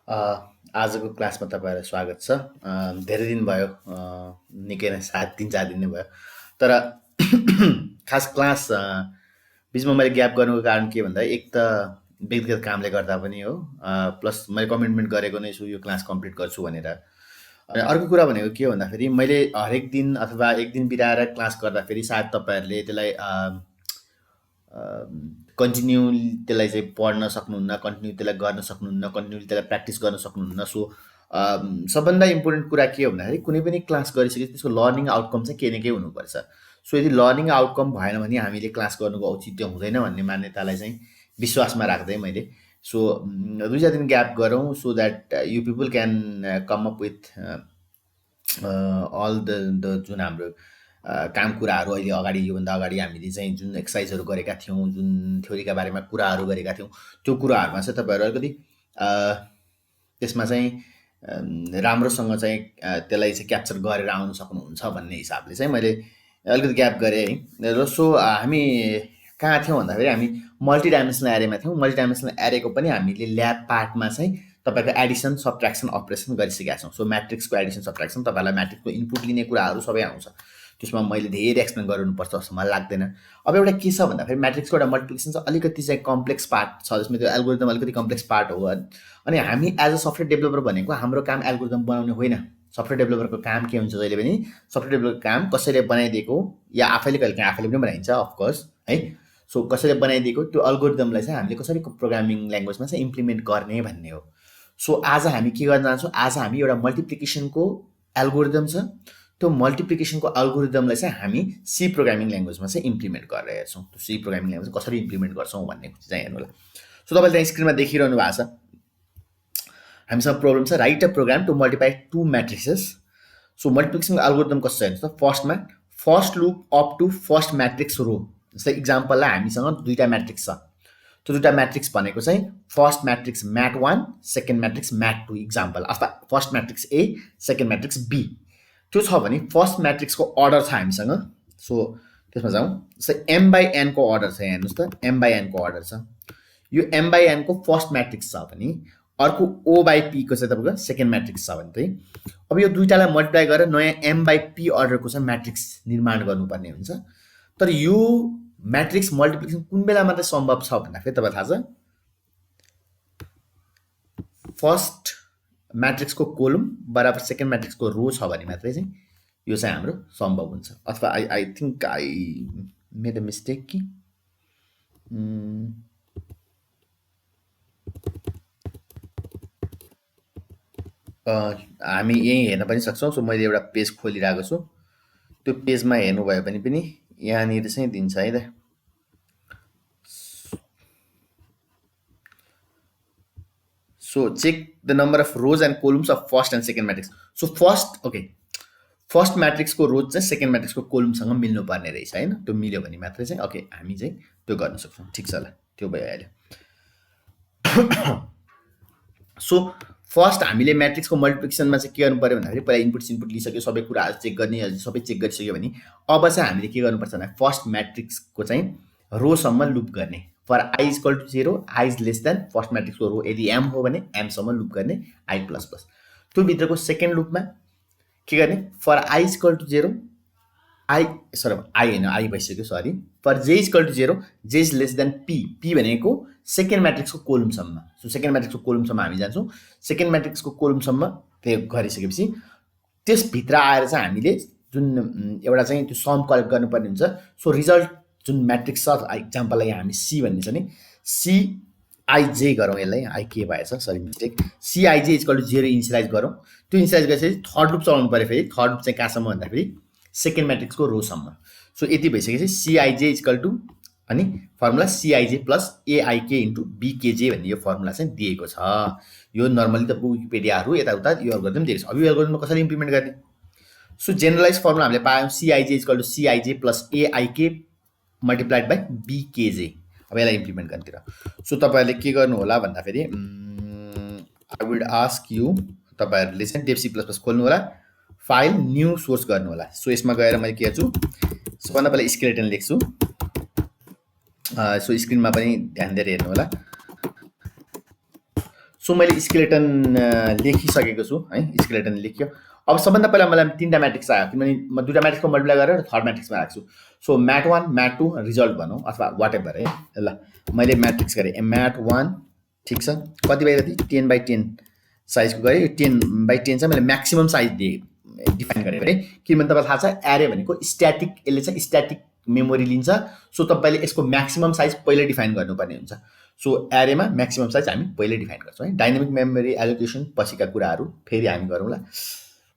A, आजको क्लासमा तपाईँहरूलाई स्वागत छ। धेरै दिन भयो, निकै नै सायद 3-4 दिन नै भयो। तर खास क्लास बिचमा मैले ग्याप गर्नुको कारण के भन्दा एक त व्यक्तिगत कामले गर्दा पनि हो, प्लस मैले कमिटमेन्ट गरेको नै छु यो क्लास कम्प्लिट गर्छु भनेर। अनि अर्को कुरा भनेको के हो भन्दाखेरि मैले हरेक दिन अथवा 1 दिन बिताएर क्लास गर्दाखेरि सायद तपाईँहरूले त्यसलाई कन्टिन्यू त्यसलाई चाहिँ पढ्न सक्नुहुन्न, कन्टिन्यू त्यसलाई गर्न सक्नुहुन्न, कन्टिन्यू त्यसलाई प्र्याक्टिस गर्न सक्नुहुन्न। सो सबभन्दा इम्पोर्टेन्ट कुरा के हो भन्दाखेरि कुनै पनि क्लास गरिसकेपछि त्यसको लर्निङ आउटकम चाहिँ केही न केही हुनुपर्छ। सो यदि लर्निङ आउटकम भएन भने हामीले क्लास गर्नुको औचित्य हुँदैन भन्ने मान्यतालाई चाहिँ विश्वासमा राख्दै मैले सो 2-4 दिन ग्याप गरौँ so that you people can come up with all the जुन हाम्रो काम कुराहरू अहिले अगाडि योभन्दा अगाडि हामीले चाहिँ जुन एक्सर्साइजहरू गरेका थियौँ, जुन थ्योरीका बारेमा कुराहरू गरेका थियौँ, त्यो कुराहरूमा चाहिँ तपाईँहरू अलिकति त्यसमा चाहिँ राम्रोसँग चाहिँ त्यसलाई चाहिँ क्याप्चर गरेर आउनु सक्नुहुन्छ भन्ने हिसाबले चाहिँ मैले अलिकति ग्याप गरेँ है। र सो हामी कहाँ थियौँ भन्दाखेरि हामी मल्टिडाइमेन्सनल एरेमा थियौँ। मल्टिडाइमेन्सनल एरेको पनि हामीले ल्याब पार्टमा चाहिँ तपाईँको एडिसन सब्ट्र्याक्सन अपरेसन गरिसकेका छौँ। सो म्याट्रिक्सको एडिसन सब्ट्र्याक्सन तपाईँलाई म्याट्रिक्सको इनपुट लिने कुराहरू सबै आउँछ। त्यसमा मैले धेरै एक्सप्लेन गर्नुपर्छ जस्तो मलाई लाग्दैन। अब एउटा के छ भन्दाखेरि म्याट्रिक्सको एउटा मल्टिप्लिकेसन चाहिँ अलिकति चाहिँ कम्प्लेक्स पार्ट छ, जसमा त्यो एल्गोरिदम अलिकति कम्प्लेक्स पार्ट हो। अनि हामी एज अ सफ्टवेयर डेभलपर भनेको हाम्रो काम एल्गोरिदम बनाउने होइन। सफ्टवेयर डेभलपरको काम के हुन्छ जहिले पनि सफ्टवेयर डेभलपरको काम कसैले बनाइदिएको या आफैले कहिलेकाहीँ आफैले पनि बनाइन्छ अफकोर्स है। सो कसैले बनाइदिएको त्यो अल्गोरिदमलाई चाहिँ हामीले कसरी प्रोग्रामिङ ल्याङ्ग्वेजमा चाहिँ इम्प्लिमेन्ट गर्ने भन्ने हो। सो आज हामी के गर्न जान्छौँ, आज हामी एउटा मल्टिप्लिकेसनको एल्गोरिदम छ, त्यो मल्टिप्लिकेसनको एल्गोरिदमलाई चाहिँ हामी सी प्रोग्रामिङ ल्याङ्ग्वेजमा चाहिँ इम्प्लिमेन्ट गरेर हेर्छौँ। त्यो सी प्रोग्रामिङ ल्याङ्ग्वेज कसरी इम्प्लिमेन्ट गर्छौँ भन्ने चाहिँ हेर्नु होला। सो तपाईँले त्यहाँ स्क्रिनमा देखिरहनु भएको छ, हामीसँग प्रोब्लम छ write a program to multiply 2 matrices. So मल्टिप्लिकेसनको एल्गोरिदम कस्तो छ हेर्नुहोस् त, फर्स्टमा first loop up to first matrix row. जस्तै इक्जाम्पललाई हामीसँग 2टा म्याट्रिक्स छ, त्यो 2टा म्याट्रिक्स भनेको चाहिँ first matrix mat 1, second matrix mat 2 example, अथवा first matrix A, second matrix B. त्यो छ भने फर्स्ट म्याट्रिक्सको अर्डर छ हामीसँग। सो त्यसमा जाउँ, जस्तै एम बाई एनको अर्डर छ, हेर्नुहोस् त एम बाई एनको अर्डर छ। यो एम बाई एनको फर्स्ट म्याट्रिक्स छ भने अर्को ओ बाई पीको चाहिँ तपाईँको सेकेन्ड म्याट्रिक्स छ भने चाहिँ अब यो दुईटालाई मल्टिप्लाई गरेर नयाँ एम बाई पी अर्डरको चाहिँ म्याट्रिक्स निर्माण गर्नुपर्ने हुन्छ। तर यो म्याट्रिक्स मल्टिप्लिकेसन कुन बेला मात्रै सम्भव छ भन्दाखेरि तपाईँलाई थाहा छ, फर्स्ट म्याट्रिक्सको कोलम बराबर सेकेन्ड म्याट्रिक्सको रो छ भने मात्रै चाहिँ यो चाहिँ हाम्रो सम्भव हुन्छ। अथवा I think I made a mistake कि हामी यहीँ हेर्न पनि सक्छौँ। सो मैले एउटा पेज खोलिरहेको छु, त्यो पेजमा हेर्नुभयो भने पनि यहाँनिर चाहिँ दिन्छ है त। So check the number of rows and columns of first and second matrix. So first म्याट्रिक्सको रोज चाहिँ सेकेन्ड म्याट्रिक्सको कोलमसँग मिल्नुपर्ने रहेछ होइन। त्यो मिल्यो भने मात्रै चाहिँ ओके हामी चाहिँ त्यो गर्न सक्छौँ। ठिक छ ल, त्यो भइहाल्यो। सो फर्स्ट हामीले म्याट्रिक्सको मल्टिप्लिकेसनमा चाहिँ के गर्नु पऱ्यो भन्दाखेरि पहिला इनपुट लिइसक्यो, सबै कुराहरू चेक गर्ने, सबै चेक गरिसक्यो भने अब चाहिँ हामीले के गर्नुपर्छ भन्दा फर्स्ट म्याट्रिक्सको चाहिँ रोसम्म लुप गर्ने। For I is equal to 0, I is less than first म्याट्रिक्सको रो यदि एम हो भने एमसम्म लुप गर्ने, आई प्लस प्लस। त्यो भित्रको सेकेन्ड लुपमा के गर्ने, for I is equal to 0, I होइन आई भइसक्यो sorry, for J is equal to 0, J is less than P, P भनेको सेकेन्ड म्याट्रिक्सको कोलमसम्म। सो सेकेन्ड म्याट्रिक्सको कोलमसम्म हामी जान्छौँ। सेकेन्ड म्याट्रिक्सको कोलमसम्म त्यो गरिसकेपछि त्यसभित्र आएर चाहिँ हामीले जुन एउटा चाहिँ त्यो सम कलेक्ट गर्नुपर्ने हुन्छ। सो रिजल्ट जुन म्याट्रिक्स छ, इक्जाम्पललाई हामी सी भन्ने छ नि, सिआइजे गरौँ यसलाई, आई के भएछ sorry mistake, CIJ is equal to 0 initialize गरौँ। त्यो इनिसियलाइज गरेपछि थर्ड लुप चलाउनु पऱ्यो। फेरि थर्ड लुप चाहिँ कहाँसम्म भन्दाखेरि सेकेन्ड म्याट्रिक्सको रोसम्म। सो यति भइसकेपछि सिआइजे इज इक्वल टु अनि फर्मुला सिआइजे प्लस एआइके इन्टु बिकेजे भन्ने यो फर्मुला चाहिँ दिएको छ। यो नर्मली त विकिपेडियाहरू यताउता यो एल्गोरिदम दिएको छ। अब यो एल्गोरिदममा कसरी इम्प्लिमेन्ट गर्ने, सो जेनरलाइज फर्मुला हामीले पायौँ CIJ is equal to CIJ plus AIK multiplied by BKJ. अब यसलाई इम्प्लिमेन्ट गर्नुतिर सो तपाईँहरूले के गर्नु होला भन्दाखेरि आई वुड आस्क यु, तपाईँहरूले चाहिँ डेफ सी प्लस प्लस खोल्नु होला, फाइल न्यू सोर्स गर्नु होला। सो यसमा गएर मैले के गर्छु, सबभन्दा पहिला स्केलेटन लेख्छु। सो स्क्रिनमा पनि ध्यान दिएर हेर्नु होला। सो मैले स्केलेटन लेखिसकेको छु है, स्केलेटन लेख्यो। अब सबभन्दा पहिला मलाई 3टा म्याट्रिक्स आयो, किनभने म 2टा म्याट्रिक्सको मल्टिप्लाई गरेर थर्ड म्याट्रिक्समा राख्छु। सो म्याट 1 म्याट 2 रिजल्ट भनौँ अथवा वाट एभर है। ल मैले म्याट्रिक्स गरेँ म्याट 1, ठिक छ, कति बाई कति 10/10 साइजको गरेँ। यो 10/10 चाहिँ मैले म्याक्सिमम साइज दिएँ, डिफाइन गरेँ है। किनभने तपाईँलाई थाहा छ एरे भनेको स्ट्याटिक, यसले चाहिँ स्ट्याटिक मेमोरी लिन्छ। सो तपाईँले यसको म्याक्सिमम साइज पहिले डिफाइन गर्नुपर्ने हुन्छ। सो एरेमा म्याक्सिमम साइज हामी पहिले डिफाइन गर्छौँ है। डाइनामिक मेमोरी एलोकेसन पछिका कुराहरू फेरि हामी गरौँला,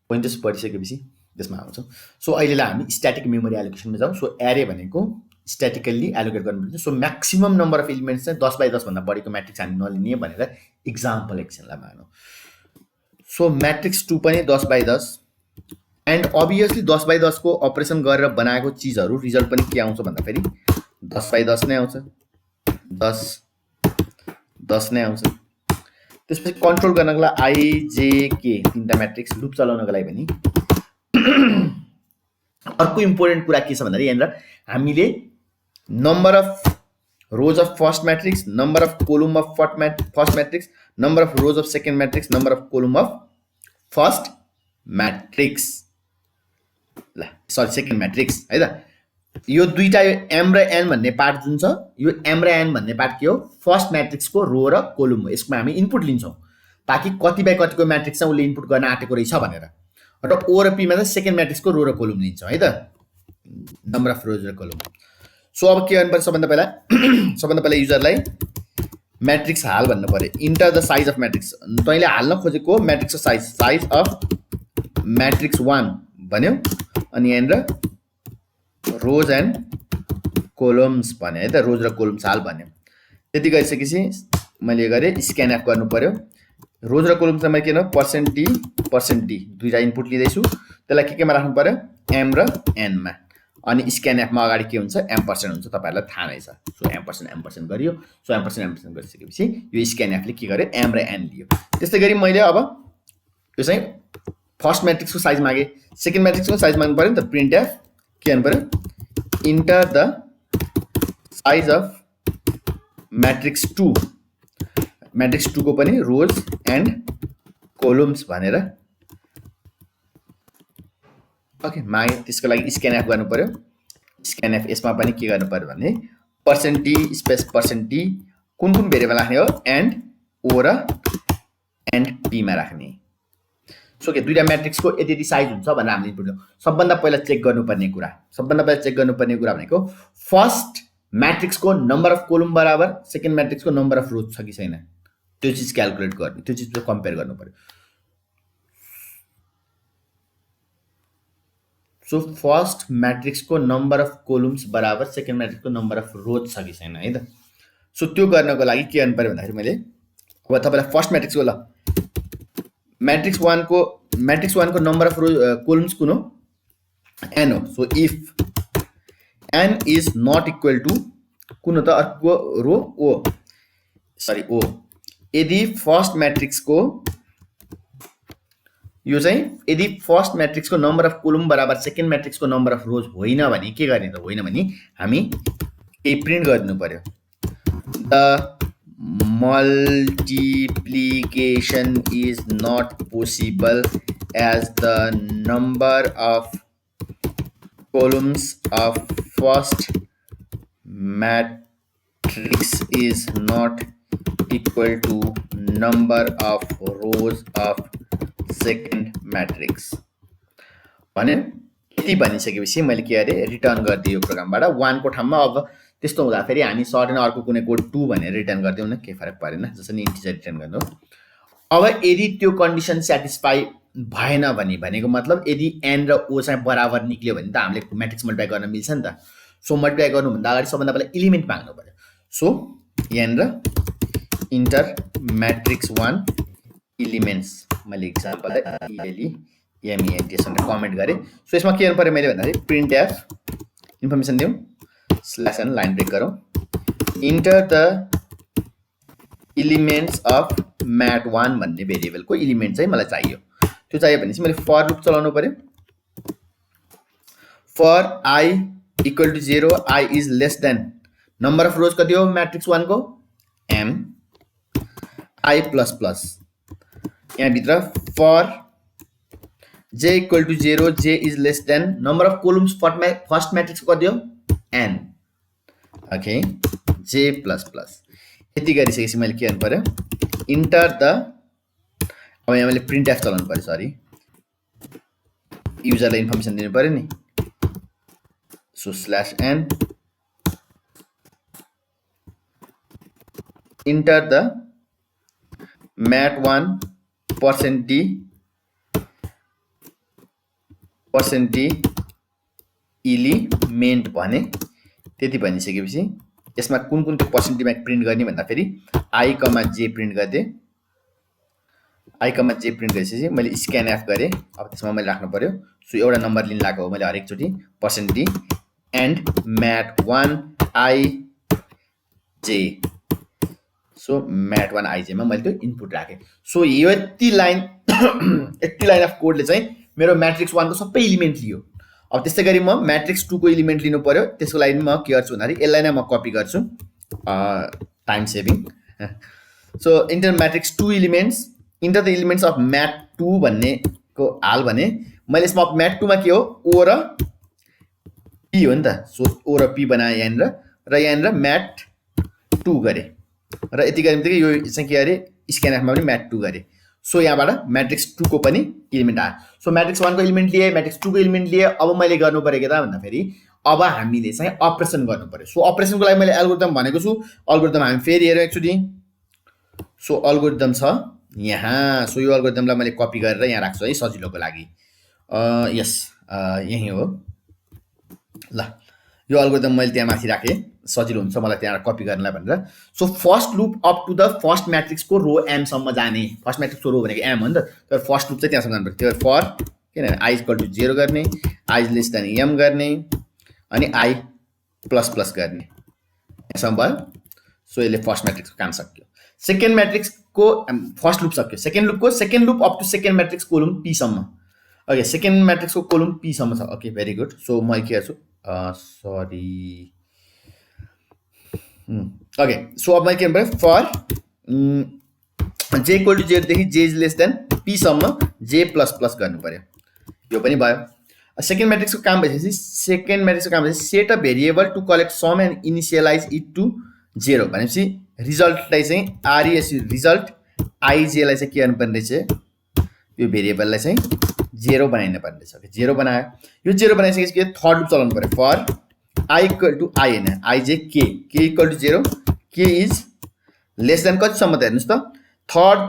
पोइन्टर्स पढिसकेपछि त्यसमा आउँछौँ। सो अहिलेलाई हामी स्ट्याटिक मेमोरी एलोकेसनमा जाउँ। सो एरे भनेको स्ट्याटिकल्ली एलोकेट गर्नुपर्छ। So maximum number of elements चाहिँ 10/10 भन्दा बढीको म्याट्रिक्स हामी नलिने भनेर इक्जाम्पल एकछिनलाई मानौँ। सो म्याट्रिक्स 2 पनि 10/10 एन्ड अभियसली 10/10 को अपरेसन गरेर बनाएको चिजहरू रिजल्ट पनि के आउँछ भन्दाखेरि 10/10 नै आउँछ, 10 नै आउँछ। त्यसपछि कन्ट्रोल गर्नको लागि आइजेके 3टा म्याट्रिक्स लुप चलाउनको लागि पनि अर्को इम्पोर्टेन्ट कुरा के छ भन्दाखेरि यहाँनिर हामीले number of rows of first matrix, number of column of first matrix, number of rows of second matrix, number of column of first matrix, ल सरी सेकेन्ड म्याट्रिक्स है त। यो दुईटा यो एम र एन भन्ने पार्ट जुन छ, यो एम र एन भन्ने पार्ट के हो, फर्स्ट म्याट्रिक्सको रो र कोलम हो। यसमा हामी इनपुट लिन्छौँ ताकि कति बाई कतिको म्याट्रिक्स चाहिँ उसले इनपुट गर्न आँटेको रहेछ भनेर। र ओ र पीमा चाहिँ सेकेन्ड म्याट्रिक्सको रो र कोलम लिन्छौँ है त, नम्बर अफ रोज र कोलम। सो अब के गर्नुपर्छ सबभन्दा पहिला युजरलाई म्याट्रिक्स हाल भन्नु पर्यो। Enter the size of matrix, तैँले हाल्न खोजेको म्याट्रिक्सको साइज अफ म्याट्रिक्स 1 भन्यो, अनि यहाँनिर रोज एन्ड कोलम्स भन्यो है त, रोज र कोलम्स हाल भन्यो। त्यति गरिसकेपछि मैले गरेँ स्क्यान एफ गर्नु पर्यो। रोज र कोलम्स मैले के गर्नु, %d दुईटा इनपुट लिँदैछु, त्यसलाई केमा राख्नु पर्यो, एम र एनमा। अनि स्क्यान एफमा अगाडि के हुन्छ, एम्परसेन्ट हुन्छ, तपाईँहरूलाई थाहा नै छ। सो एम्परसेन्ट गरियो। सो एम्परसेन्ट गरिसकेपछि यो स्क्यान एफले के गर्यो, एम र एन लियो। त्यस्तै गरी मैले अब यो चाहिँ फर्स्ट म्याट्रिक्सको साइज मागेँ, सेकेन्ड म्याट्रिक्सको साइज माग्नु पर्यो नि त। प्रिन्ट एफ के गर्नु पर्यो, enter the size of matrix 2, matrix 2 को पनि रोज एन्ड कोलम्स भनेर ओके मागे। त्यसको लागि स्क्यान एफ गर्नु पर्यो। स्क्यान एफ यसमा पनि के गर्नु पर्यो भने %d स्पेस %d कुन भेरिएबल राख्ने हो, एन्ड ओ र एन्ड पीमा राख्ने। सो के दुईटा म्याट्रिक्सको यति साइज हुन्छ भनेर हामीले इनपुट दियौँ। सबभन्दा पहिला चेक गर्नुपर्ने कुरा भनेको फर्स्ट म्याट्रिक्सको नम्बर अफ कोलम बराबर सेकेन्ड म्याट्रिक्सको नम्बर अफ रोज छ कि छैन, त्यो चिज क्यालकुलेट गर्ने, त्यो चिज कम्पेयर गर्नु पर्यो। सो फर्स्ट म्याट्रिक्सको नम्बर अफ कोलम्स बराबर सेकेन्ड म्याट्रिक्सको नम्बर अफ रोज छ कि छैन है त। सो त्यो गर्नको लागि के गर्नु पर्यो भन्दाखेरि मैले अब तपाईँलाई फर्स्ट म्याट्रिक्सको ल म्याट्रिक्स 1 को नम्बर अफ कोलम्स कुन हो, एन हो। So if N is not equal to कुन हो त, अर्को रो ओ, यदि फर्स्ट म्याट्रिक्सको यो चाहिँ यदि फर्स्ट म्याट्रिक्सको नम्बर अफ कोलम बराबर सेकेन्ड म्याट्रिक्सको नम्बर अफ रोज होइन भने के गर्ने त, होइन भने हामी केही प्रिन्ट गरिदिनु पर्यो, the multiplication is not possible as the number of columns of first matrix is not equal to number of rows of second matrix भने यति भनिसकेपछि मैले के गरेँ, रिटर्न गरिदिएँ यो प्रोग्रामबाट 1 को ठाउँमा। अब त्यस्तो हुँदाखेरि हामी सर्टेन अर्को कुनै कोड 2 भनेर रिटर्न गरिदिउँ न, केही फरक परेन, जसरी इन्टिजर रिटर्न गर्नु। अब यदि त्यो कन्डिसन सेटिस्फाई भएन भनेको मतलब यदि एन र ओ चाहिँ बराबर निक्ल्यो भने त हामीले म्याट्रिक्स मल्टिप्लाई गर्न मिल्छ नि त। सो मल्टिप्लाई गर्नुभन्दा अगाडि सबभन्दा पहिला इलिमेन्ट माग्नु पर्यो। सो यहाँनिर इन्टर म्याट्रिक्स 1 इलिमेन्ट्स, मैले इक्जाम्पल एमइएनटिएस भनेर कमेन्ट गरेँ। सो यसमा के गर्नु पर्यो मैले भन्दाखेरि प्रिन्ट एफ इन्फर्मेसन दिउँ / लाइन ब्रेक गरौँ, enter the elements of mat 1 भन्ने भेरिएबलको इलिमेन्ट चाहिँ मलाई चाहियो। त्यो चाहियो भने चाहिँ मैले फर लुप चलाउनु पर्यो। For I equal to 0, I is less than number of rows कति हो म्याट्रिक्स 1 को, एम। आई प्लस प्लस यहाँभित्र for j equal to 0 j is less than number of columns first matrix कति हो n okay j plus plus यति गरिसकेपछि मैले के गर्नु पर्यो इन्टर द अब यहाँ मैले प्रिन्ट एफ चलाउनु पर्यो सरी युजरलाई इन्फर्मेसन दिनु पर्यो नि so /n enter the mat1 %d element भने त्यति भनिसकेपछि यसमा कुन कुन त्यो पर्सेन्टेजमा प्रिन्ट गर्ने भन्दाखेरि i, j प्रिन्ट गर्दै i, j प्रिन्ट गरेपछि मैले स्क्यानएफ गरेँ अब त्यसमा मैले राख्नु पर्यो सो एउटा नम्बर लिन लागेको हो मैले हरेक चोटी %d and mat1 i j so mat1 i j मा मैले त्यो इनपुट राखेँ सो यति लाइन अफ कोडले चाहिँ मेरो म्याट्रिक्स 1 को सबै एलिमेन्ट लियो अब त्यस्तै गरी म म्याट्रिक्स 2 को एलिमेन्ट लिनु पर्यो त्यसको लागि म के गर्छु भन्दाखेरि यसलाई नै म कपी गर्छु time saving so enter matrix 2 elements enter the elements of mat 2 भन्ने को हाल भने मैले यसमा mat 2 मा के हो ओ र p हो नि त सो ओ र p बनाए यहाँनिर mat 2 गरे र यति गरेपछि यो चाहिँ के गरे स्क्यानएफमा पनि mat 2 गरे सो यहाँबाट म्याट्रिक्स 2 को पनि एलिमेन्ट आयो सो म्याट्रिक्स 1 को एलिमेन्ट लिए म्याट्रिक्स 2 को एलिमेन्ट लिए अब मैले गर्नु पर्यो के त भन्दाखेरि अब हामीले चाहिँ अपरेसन गर्नु पर्यो सो अपरेसनको लागि मैले एल्गोरिदम भनेको छु एल्गोरिदम हामी फेरि हेरौँ एकचोटी सो एल्गोरिदम छ यहाँ सो यो एल्गोरिदमलाई मैले कपी गरेर यहाँ राख्छु है सजिलोको लागि यस यही हो ल यो एल्गोरिदम मैले त्यहाँ माथि राखेँ सजिलो हुन्छ मलाई त्यहाँ कपी गर्नलाई भनेर so first loop up to the first matrix को रो m सम्म जाने फर्स्ट म्याट्रिक्स को रो भनेको m हो नि त तर फर्स्ट लुप चाहिँ त्यहाँसम्म जानु पर्यो त्यो फर किनभने i इक्वल टु 0 गर्ने i लेस देन m गर्ने अनि i प्लस प्लस गर्ने यसम्म भयो सो यसले फर्स्ट म्याट्रिक्सको काम सक्यो सेकेन्ड म्याट्रिक्सको फर्स्ट लुप सक्यो second loop up to second matrix column p सम्म ओके सेकेन्ड म्याट्रिक्सको कोलम p सम्म छ ओके भेरी गुड सो म के गर्छु सरी ओके सो अब मैले के गर्नु पर्यो फर j इक्वल टु 0 देखि j is less than p सम्म j प्लस प्लस गर्नु पर्यो यो पनि भयो सेकेन्ड म्याट्रिक्सको काम भएपछि set a variable to collect sum and initialize it to 0 भनेपछि रिजल्टलाई चाहिँ RES रिजल्ट ij लाई चाहिँ के गर्नुपर्ने रहेछ यो भेरिएबललाई चाहिँ 0 बनाइनु पर्ने रहेछ ओके 0 बनायो यो 0 बनाइसकेपछि के थर्ड लुप चलाउनु पर्यो for i equal to i हैन ij k equal to 0 k is less than कतिसम्म त हेर्नुस् त third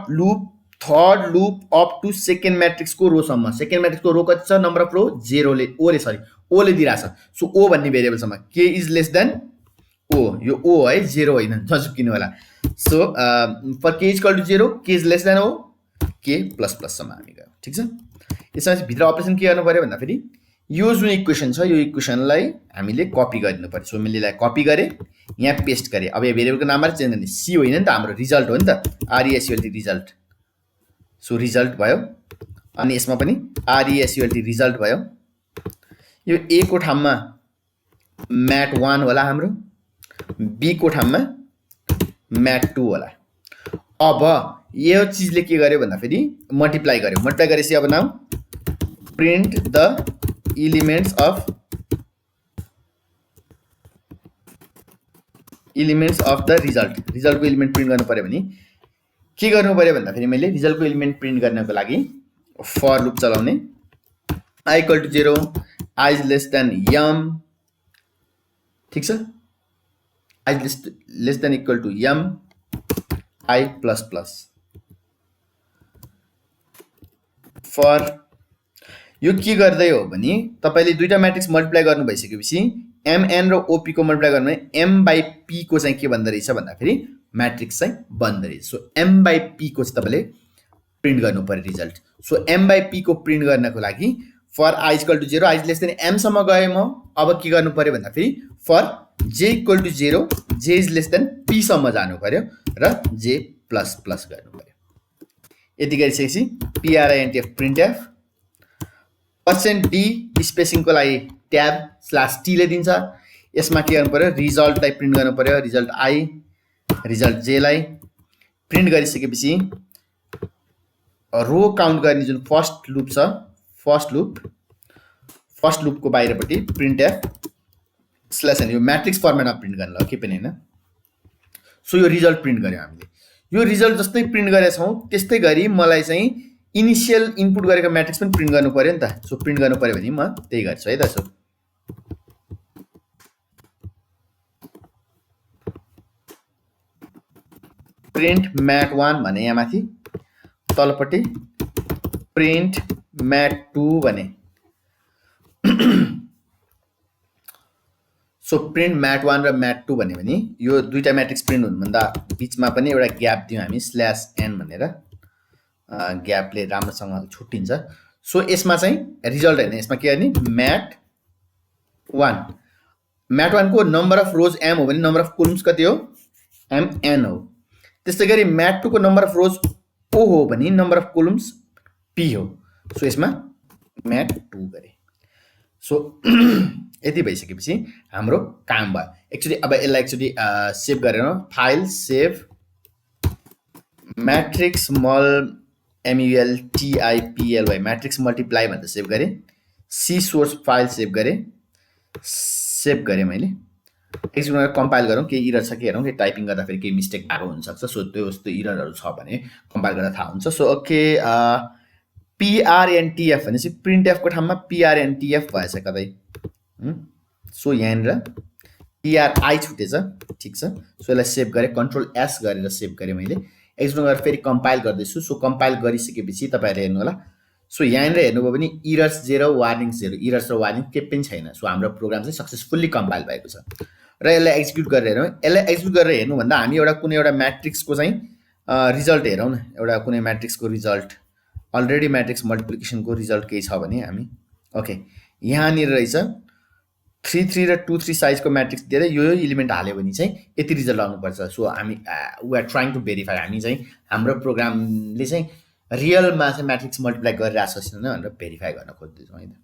loop up to second matrix को रो सम्म सेकेन्ड म्याट्रिक्स को रो कति छ नम्बर अफ रो 0 ले o ले दिइराछ सो o भन्ने भेरिएबल सम्म k is less than o यो o है 0 हैन नजुकिनु होला so for k equal to 0 k is less than o k plus plus सम्म हामी गयो ठीक छ यसमा भित्र अपरेसन के गर्नु पर्यो भन्दाखेरि यो जुन इक्वेसन छ यो इक्वेसनलाई हामीले कपी गरिनु पर्यो सो मैले यसलाई कपी गरे यहाँ पेस्ट गरे अब यो भेरिएबलको नाम मात्र चेन्ज गर्ने c होइन नि त हाम्रो रिजल्ट हो नि त RESULT रिजल्ट सो रिजल्ट भयो अनि यसमा पनि RESULT रिजल्ट भयो यो a को ठाउँमा mat1 होला हाम्रो b को ठाउँमा mat2 होला अब यो चीजले के गर्यो भन्दाखेरि मल्टिप्लाई गरेपछि अब now print the elements of the रिजल्टको एलिमेन्ट प्रिन्ट गर्नु पर्यो भने के गर्नु पर्यो भन्दाखेरि मैले रिजल्टको एलिमेन्ट प्रिन्ट गर्नको लागि फर लुप चलाउने i equal to 0 i is less than m ठीक छ i less than equal to m i plus plus for यो के गर्दै हो भने तपाईले दुईटा म्याट्रिक्स मल्टिप्लाई गर्नु भइसकेपछि mn र op को मल्टिप्लाई गर्नु भने m/p को चाहिँ के भन्दो रहेछ भन्दाखेरि म्याट्रिक्स चाहिँ बन्द रहेछ सो m/p को चाहिँ तपाईले प्रिन्ट गर्नु पर्यो रिजल्ट सो m/p को प्रिन्ट गर्नको लागि for i equal to 0 i less than m सम्म गए म अब के गर्नु पर्यो भन्दाखेरि for j equal to 0 j is less than p सम्म जानु पर्यो र j प्लस प्लस गर्नु पर्यो यति गरिसकेपछि printf printf %d स्पेसिङको लागि ट्याब /t ले दिन्छ यसमा के गर्नु पर्यो रिजल्टलाई प्रिन्ट गर्नु पर्यो रिजल्ट i रिजल्ट j लाई प्रिन्ट गरिसकेपछि रो काउन्ट गर्ने जुन फर्स्ट लुप छ, फर्स्ट लुपको बाहिरपट्टि प्रिन्टएफ स्ल्यास एन, यो म्याट्रिक्स फर्मेटमा प्रिन्ट गर्ने ल, के पनि हैन। सो यो रिजल्ट प्रिन्ट गर्यौँ हामीले। यो रिजल्ट जस्तै प्रिन्ट गरेका छौँ त्यस्तै गरी मलाई चाहिँ इनिशियल इनपुट गरेको म्याट्रिक्स पनि प्रिन्ट गर्नु पर्यो नि त। सो प्रिन्ट गर्नु पर्यो भने म त्यही गर्छु है त। सो प्रिन्ट mat1 भने यहाँ माथि, तलपट्टि प्रिन्ट mat2 भने। सो प्रिन्ट mat1 र mat2 भन्यो भने यो दुईटा म्याट्रिक्स प्रिन्ट हुनुभन्दा बिचमा पनि एउटा ग्याप दियौँ हामी स्ल्यास एन भनेर, ग्यापले राम्रोसँग छुट्टिन्छ। सो यसमा चाहिँ रिजल्ट हैन, यसमा के गर्ने mat1 को नम्बर अफ रोज m हो भने नम्बर अफ कोलम्स कति हो mn हो। त्यस्तै गरी mat2 को नम्बर अफ रोज o हो भने नम्बर अफ कोलम्स p हो। सो यसमा mat2 गरे। सो यति भइसकेपछि हाम्रो काम भयो। एक्चुअली अब यसलाई एक्चुअली सेभ गरेर file save matrix multiply matrix multiply भनेर सेभ गरेँ। सी सोर्स फाइल सेभ गरेँ मैले। एकछिन गरेर कम्पाइल गरौँ के इरर छ कि हेरौँ, कि टाइपिङ गर्दा फेरि केही मिस्टेक भएको हुनसक्छ। सो त्यो यस्तो इररहरू छ भने कम्पाइल गर्दा थाहा हुन्छ। सो ओके, prntf भनेपछि प्रिन्टएफको ठाउँमा prntf भएछ कतै। सो यहाँनिर pri छुटेछ, ठिक छ। सो यसलाई सेभ गरेँ, कन्ट्रोल एस गरेर सेभ गरेँ मैले। एकछिन गरेर फेरि कम्पाइल गर्दैछु। सो कम्पाइल गरिसकेपछि तपाईँहरूले हेर्नु होला। सो यहाँनिर हेर्नुभयो भने इरर्स 0 वार्निङ्स 0, इरर्स र वार्निङ केही पनि छैन। सो हाम्रो प्रोग्राम चाहिँ सक्सेसफुल्ली कम्पाइल भएको छ। र यसलाई एक्जिक्युट गरेर हेरौँ। यसलाई एक्जिक्युट गरेर हेर्नुभन्दा हामी कुनै एउटा म्याट्रिक्सको चाहिँ रिजल्ट हेरौँ न। एउटा कुनै म्याट्रिक्सको रिजल्ट, अलरेडी म्याट्रिक्स मल्टिप्लिकेसनको रिजल्ट केही छ भने हामी, ओके, यहाँनिर रहेछ 3 3 र 2 3 साइजको म्याट्रिक्स दिएर यो इलिमेन्ट हाल्यो भने चाहिँ यति रिजल्ट आउनुपर्छ। सो हामी we are trying to verify, हामी चाहिँ हाम्रो प्रोग्रामले चाहिँ रियलमा चाहिँ म्याट्रिक्स मल्टिप्लाई गरिरहेको छ छैन भनेर भेरिफाई गर्न खोज्दैछौँ है त।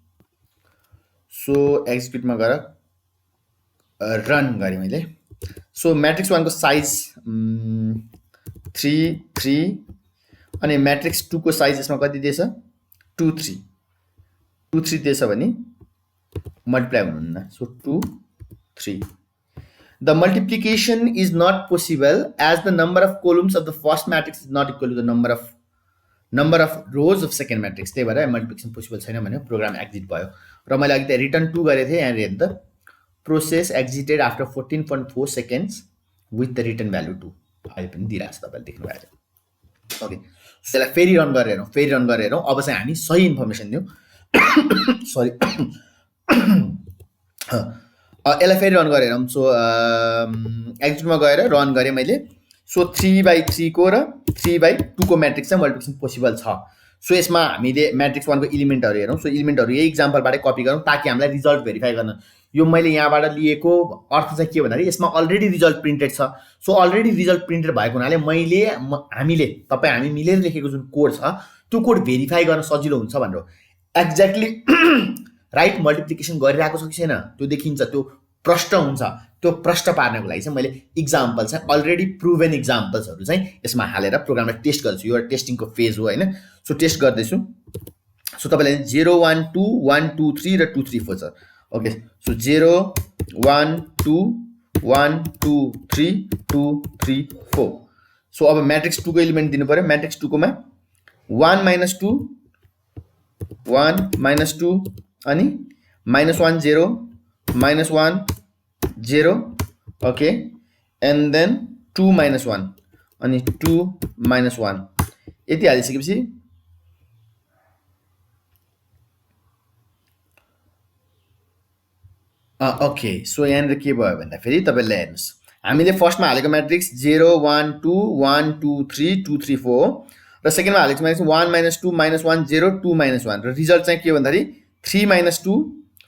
सो एक्जिक्युटमा गएर रन गरेँ मैले। सो म्याट्रिक्स 1 को साइज 3 3 अनि म्याट्रिक्स 2 को साइज यसमा कति दिएछ 2 3 दिएछ भने मल्टिप्लाई हुनुहुन्न। So 2 3 the multiplication is not possible as the number of columns of the first matrix is not equal to the number of rows of second matrix. त्यही भएर मल्टिप्लिकेसन पोसिबल छैन भने प्रोग्राम एक्जिट भयो। र मैले अघि त रिटर्न 2 गरेको थिएँ। यहाँ हेर्नु त, process exited after 14.4 seconds with the return value 2 अहिले पनि दिइरहेको छ, तपाईँले देख्नु भएको छ। ओके, त्यसलाई फेरि रन गरेर हेरौँ। अब चाहिँ हामी सही इन्फर्मेसन दिउँ। सरी, यसलाई फेरि रन गरेर हेरौँ। सो एक्जिक्युटमा गएर रन गरेँ मैले। सो 3/3 को र 3/2 को म्याट्रिक्स चाहिँ मल्टिप्लिकेसन पोसिबल छ। सो यसमा हामीले म्याट्रिक्स 1 को इलिमेन्टहरू हेरौँ। सो इलिमेन्टहरू यही इक्जाम्पलबाटै कपी गरौँ ताकि हामीलाई रिजल्ट भेरिफाई गर्न। यो मैले यहाँबाट लिएको अर्थ चाहिँ के भन्दाखेरि यसमा अलरेडी रिजल्ट प्रिन्टेड छ। सो अलरेडी रिजल्ट प्रिन्टेड भएको हुनाले हामी मिलेर लेखेको जुन कोड छ त्यो कोड भेरिफाई गर्न सजिलो हुन्छ भनेर एक्ज्याक्टली राइट मल्टिप्लिकेसन गरिरहेको छ कि छैन त्यो देखिन्छ, त्यो प्रष्ट हुन्छ। त्यो प्रष्ट पार्नको लागि चाहिँ मैले इक्जाम्पल चाहिँ अलरेडी प्रुभन इक्जाम्पल्सहरू चाहिँ यसमा हालेर प्रोग्रामलाई टेस्ट गर्छु। यो टेस्टिङको फेज हो होइन। सो टेस्ट गर्दैछु। सो तपाईँले 0 1 2 1 2 3 र 2 3 4 छ। Okay, so 0 1 2 1 2 3 2 3 4। सो अब म्याट्रिक्स 2 को एलिमेन्ट दिनु पर्यो। म्याट्रिक्स 2 कोमा 1 - 2 1 - 2 अनि -1 0 -1 0, ओके, एन्ड देन 2 - 1 अनि 2 - 1 यति हालिसकेपछि ओके। सो यहाँनिर के भयो भन्दाखेरि तपाईँले हेर्नुहोस्, हामीले फर्स्टमा हालेको म्याट्रिक्स 0 1 2 1 2 3 2 3 4 हो र सेकेन्डमा हालेको म्याट्रिक्स 1 - 2 -1 0 2 - 1 र रिजल्ट चाहिँ के भन्दाखेरि 3 - 2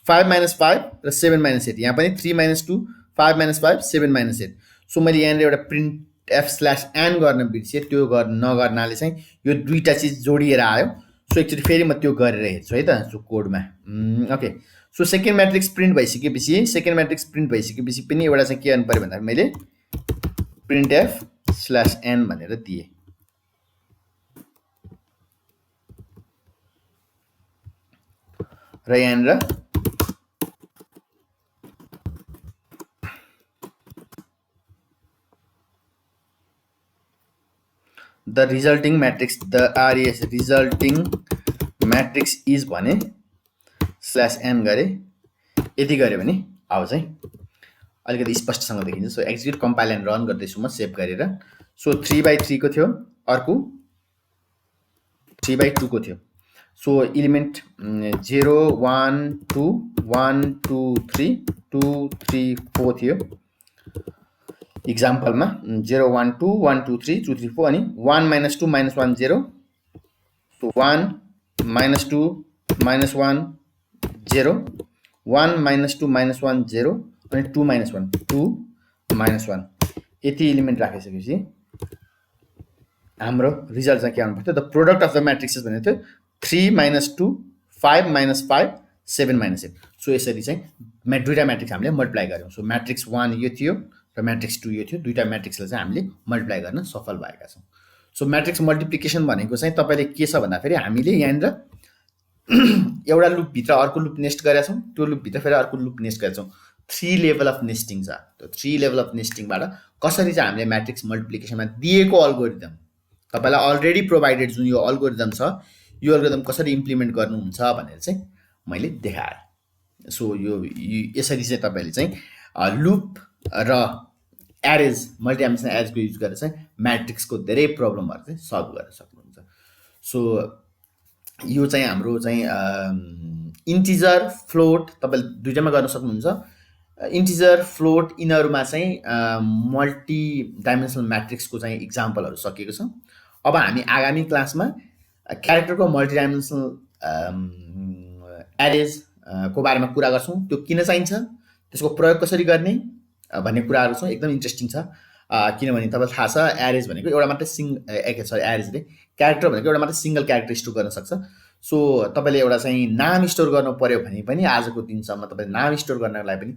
5 - 5 र 7 - 8। यहाँ पनि 3 - 2 5 - 5 7 - 8। सो मैले यहाँनिर एउटा printf/n गर्न बिर्सेँ, त्यो नगर्नाले चाहिँ यो दुईटा चिज जोडिएर आयो। सो एकचोटि फेरि म त्यो गरेर हेर्छु है त। सो कोडमा okay. So second matrix print भइसकेपछि पनि एउटा चाहिँ के गर्नु पर्यो भन्दाखेरि मैले printf/n भनेर दिए र यहाँनिर the resulting matrix the RES resulting matrix is भने /n गरे यति गऱ्यो भने अब चाहिँ अलिकति स्पष्टसँग देखिन्छ so execute compile and run गर्दैछु म सेभ गरेर सो 3/3 को थियो अर्को 3/2 को थियो सो एलिमेन्ट 0 1 2 1 2 3 2 3 4 थियो इक्जाम्पलमा 0 1 2 1 2 3 2 3 4 अनि 1 - 2 - 1 0 सो 1 - 2 - 1 0 1 - 2 - 1 0 अनि 2 - 1 2 - 1 यति एलिमेन्ट राखिसकेपछि हाम्रो रिजल्ट चाहिँ के आउनु पर्थ्यो द प्रोडक्ट अफ द म्याट्रिक्सेस भनेको थियो 3 - 2 5 - 5 7 - 8 सो यसरी चाहिँ दुईवटा म्याट्रिक्स हामीले मल्टिप्लाई गऱ्यौँ सो म्याट्रिक्स 1 यो थियो र म्याट्रिक्स 2 यो थियो दुईवटा म्याट्रिक्सलाई चाहिँ हामीले मल्टिप्लाई गर्न सफल भएका छौँ सो म्याट्रिक्स मल्टिप्लिकेसन भनेको चाहिँ तपाईँले के छ भन्दाखेरि हामीले यहाँनिर एउटा लुपभित्र अर्को लुप नेस्ट गरेका छौँ त्यो लुपभित्र फेरि अर्को लुप नेस्ट गरेका छौँ 3 लेभल अफ नेस्टिङ छ त्यो 3 लेभल अफ नेस्टिङबाट कसरी चाहिँ हामीले म्याट्रिक्स मल्टिप्लिकेसनमा दिएको अल्गोरिदम तपाईँलाई अलरेडी प्रोभाइडेड जुन यो अल्गोरिदम छ यो अल्गोरिदम कसरी इम्प्लिमेन्ट गर्नुहुन्छ भनेर चाहिँ मैले देखाएँ सो यो यसरी चाहिँ तपाईँले चाहिँ लुप र एरेज मल्टिडाइमेन्सनल एरेजको युज गरेर चाहिँ म्याट्रिक्सको धेरै प्रब्लमहरू चाहिँ सल्भ गर्न सक्नुहुन्छ सो यो चाहिँ हाम्रो चाहिँ इन्टिजर फ्लोट तपाईँले दुईटामा गर्न सक्नुहुन्छ इन्टिजर फ्लोट यिनीहरूमा चाहिँ मल्टी डाइमेन्सनल म्याट्रिक्सको चाहिँ इक्जाम्पलहरू सकिएको छ अब हामी आगामी क्लासमा क्यारेक्टरको मल्टी डाइमेन्सनल एरेज को बारेमा कुरा गर्छौँ त्यो किन चाहिन्छ त्यसको प्रयोग कसरी गर्ने भन्ने कुराहरू छ एकदम इन्ट्रेस्टिङ छ किनभने तपाईँलाई थाहा छ एरेज भनेको एउटा मात्रै एरेज रे क्यारेक्टर भनेको एउटा मात्रै सिङ्गल क्यारेक्टर स्टोर गर्न सक्छ सो तपाईँले एउटा चाहिँ नाम स्टोर गर्नु पर्यो भने पनि आजको दिनसम्म तपाईँले नाम स्टोर गर्नको लागि पनि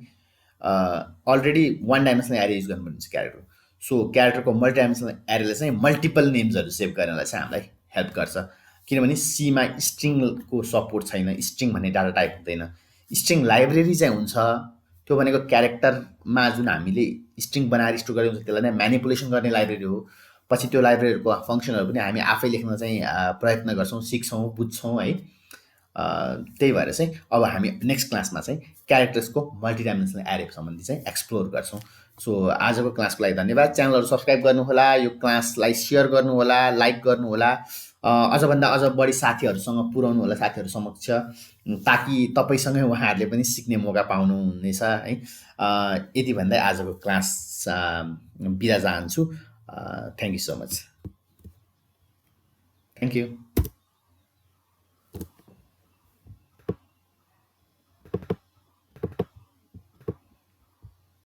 अलरेडी 1 डाइमेन्सनल एरे युज गर्नुपर्ने हुन्छ क्यारेक्टर सो क्यारेक्टरको मल्टी डाइमेन्सनल एरेले चाहिँ मल्टिपल नेम्सहरू सेभ गर्नलाई चाहिँ हामीलाई हेल्प गर्छ किनभने सीमा स्ट्रिङको सपोर्ट छैन स्ट्रिङ भन्ने डाटा टाइप हुँदैन स्ट्रिङ लाइब्रेरी चाहिँ हुन्छ त्यो भनेको क्यारेक्टरमा जुन हामीले स्ट्रिङ बनाएर स्टोर गरेको हुन्छ त्यसलाई नै म्यानिपुलेसन गर्ने लाइब्रेरी हो पछि त्यो लाइब्रेरीहरूको फङ्सनहरू पनि हामी आफै लेख्न चाहिँ प्रयत्न गर्छौँ सिक्छौँ बुझ्छौँ है त्यही भएर चाहिँ अब हामी नेक्स्ट क्लासमा चाहिँ क्यारेक्टर्सको मल्टी डाइमेन्सनल एरे सम्बन्धी चाहिँ एक्सप्लोर गर्छौँ सो आजको क्लासको लागि धन्यवाद च्यानलहरू सब्सक्राइब गर्नुहोला यो क्लासलाई सेयर गर्नुहोला लाइक गर्नुहोला अझभन्दा अझ बढी साथीहरूसँग पुर्याउनु होला साथीहरू समक्ष ताकि तपाईँसँगै उहाँहरूले पनि सिक्ने मौका पाउनुहुनेछ है यति भन्दै आजको क्लास बिदा चाहन्छु thank you so much thank you